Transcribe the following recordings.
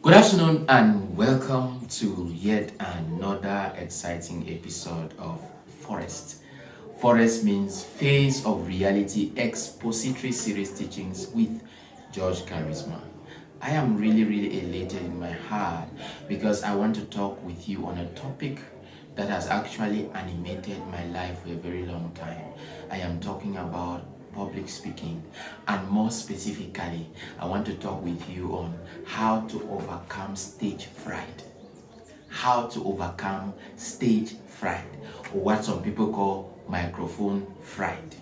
Good afternoon and welcome to yet another exciting episode of Forest. Forest means Face of Reality Expository Series Teachings with George Charisma. I am really elated in my heart because I want to talk with you on a topic that has actually animated my life for a very long time. I am talking about public speaking, and more specifically I want to talk with you on how to overcome stage fright. How to overcome stage fright, or what some people call microphone fright.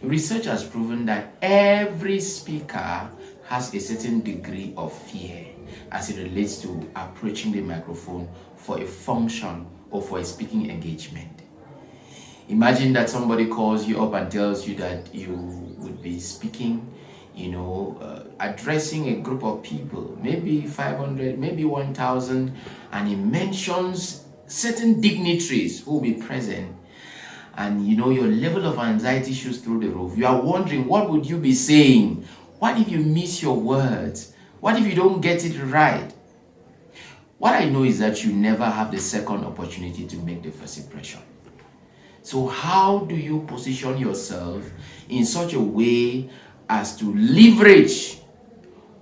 Research has proven that every speaker has a certain degree of fear as it relates to approaching the microphone for a function or for a speaking engagement. Imagine that somebody calls you up and tells you that you would be speaking, addressing a group of people, maybe 500, maybe 1,000, and he mentions certain dignitaries who will be present. And your level of anxiety shoots through the roof. You are wondering, what would you be saying? What if you miss your words? What if you don't get it right? What I know is that you never have the second opportunity to make the first impression. So how do you position yourself in such a way as to leverage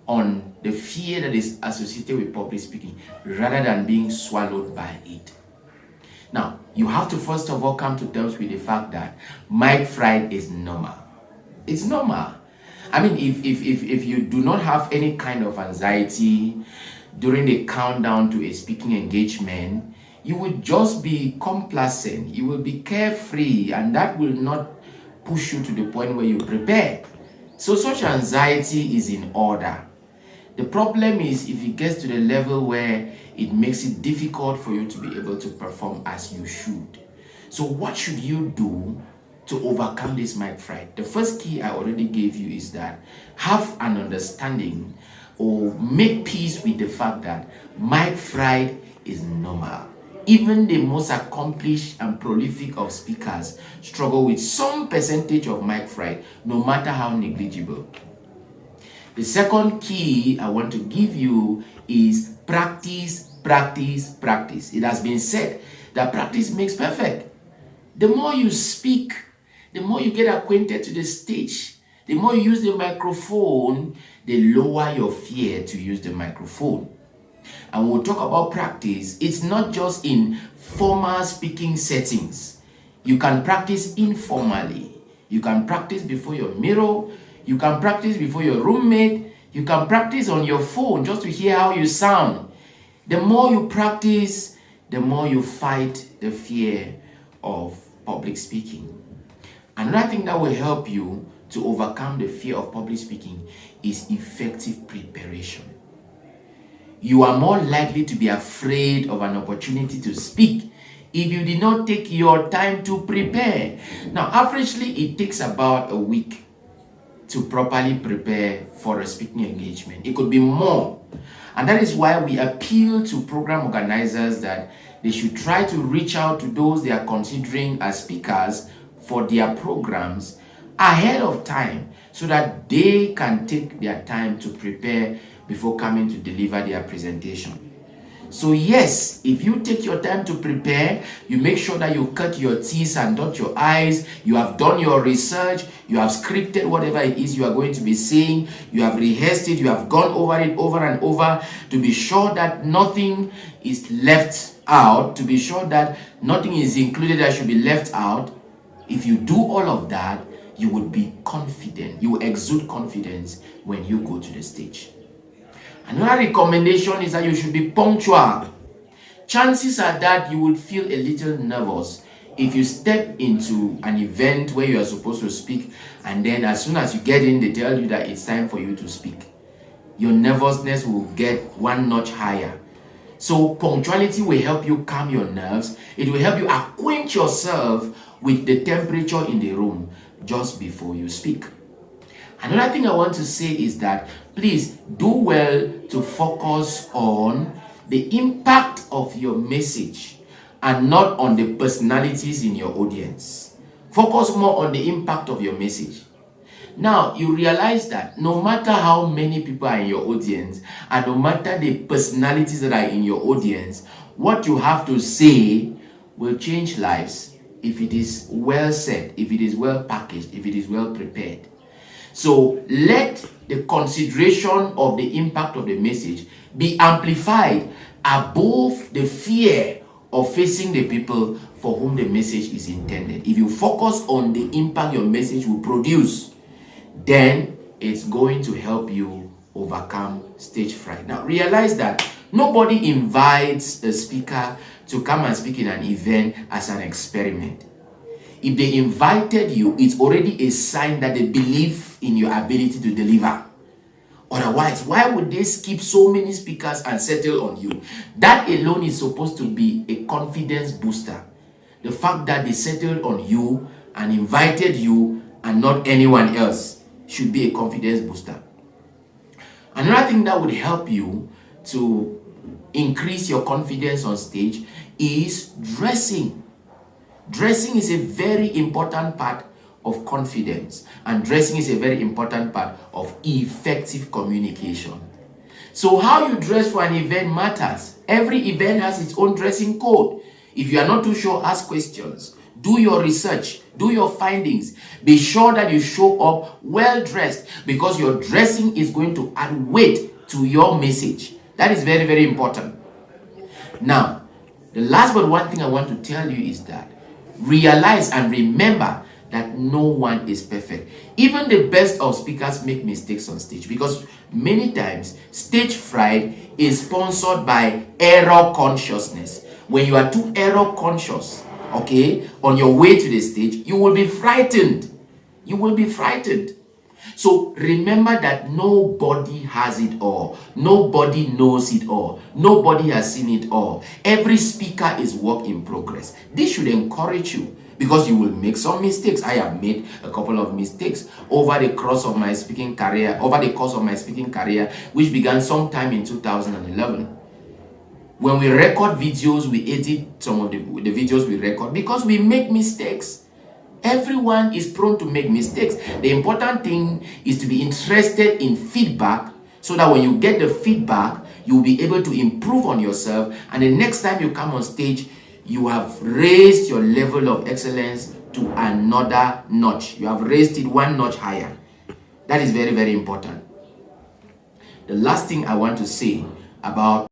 on the fear that is associated with public speaking rather than being swallowed by it? Now, you have to first of all come to terms with the fact that mic fright is normal. It's normal. I mean, if you do not have any kind of anxiety during the countdown to a speaking engagement, you will just be complacent, you will be carefree, and that will not push you to the point where you prepare. So such anxiety is in order. The problem is if it gets to the level where it makes it difficult for you to be able to perform as you should. So what should you do to overcome this mic fright? The first key I already gave you is that have an understanding or make peace with the fact that mic fright is normal. Even the most accomplished and prolific of speakers struggle with some percentage of mic fright, no matter how negligible. The second key I want to give you is practice. It has been said that practice makes perfect. The more you speak, the more you get acquainted to the stage, the more you use the microphone, the lower your fear to use the microphone. And we'll talk about practice. It's not just in formal speaking settings. You can practice informally. You can practice before your mirror. You can practice before your roommate. You can practice on your phone just to hear how you sound. The more you practice, the more you fight the fear of public speaking. Another thing that will help you to overcome the fear of public speaking is effective preparation. You are more likely to be afraid of an opportunity to speak if you did not take your time to prepare. Now, averagely, it takes about a week to properly prepare for a speaking engagement. It could be more. And that is why we appeal to program organizers that they should try to reach out to those they are considering as speakers for their programs ahead of time so that they can take their time to prepare before coming to deliver their presentation. So yes, if you take your time to prepare, you make sure that you cut your teeth and dot your I's, you have done your research, you have scripted whatever it is you are going to be saying, you have rehearsed it, you have gone over it over and over to be sure that nothing is left out, to be sure that nothing is included that should be left out. If you do all of that, you would be confident, you will exude confidence when you go to the stage. Another recommendation is that you should be punctual. Chances are that you would feel a little nervous if you step into an event where you are supposed to speak and then as soon as you get in, they tell you that it's time for you to speak. Your nervousness will get one notch higher. So punctuality will help you calm your nerves. It will help you acquaint yourself with the temperature in the room just before you speak. Another thing I want to say is that please do well to focus on the impact of your message and not on the personalities in your audience. Focus more on the impact of your message. Now, you realize that no matter how many people are in your audience, and no matter the personalities that are in your audience, what you have to say will change lives if it is well said, if it is well packaged, if it is well prepared. So let the consideration of the impact of the message be amplified above the fear of facing the people for whom the message is intended. If you focus on the impact your message will produce, then it's going to help you overcome stage fright. Now, realize that nobody invites a speaker to come and speak in an event as an experiment. If they invited you, it's already a sign that they believe in your ability to deliver. Otherwise, why would they skip so many speakers and settle on you? That alone is supposed to be a confidence booster. The fact that they settled on you and invited you and not anyone else should be a confidence booster. Another thing that would help you to increase your confidence on stage is dressing. Dressing is a very important part of confidence, and dressing is a very important part of effective communication. So how you dress for an event matters. Every event has its own dressing code. If you are not too sure, ask questions. Do your research. Do your findings. Be sure that you show up well dressed, because your dressing is going to add weight to your message. That is very, very important. Now, the last but one thing I want to tell you is that realize and remember that no one is perfect. Even the best of speakers make mistakes on stage, because many times stage fright is sponsored by error consciousness. When you are too error conscious, okay, on your way to the stage, you will be frightened. You will be frightened. So remember that nobody has it all. Nobody knows it all. Nobody has seen it all. Every speaker is work in progress. This should encourage you, because you will make some mistakes. I have made a couple of mistakes over the course of my speaking career, which began sometime in 2011. When we record videos, we edit some of the videos we record because we make mistakes. Everyone is prone to make mistakes. The important thing is to be interested in feedback, so that when you get the feedback, you'll be able to improve on yourself. And the next time you come on stage, you have raised your level of excellence to another notch. You have raised it one notch higher. That is very, very important. The last thing I want to say about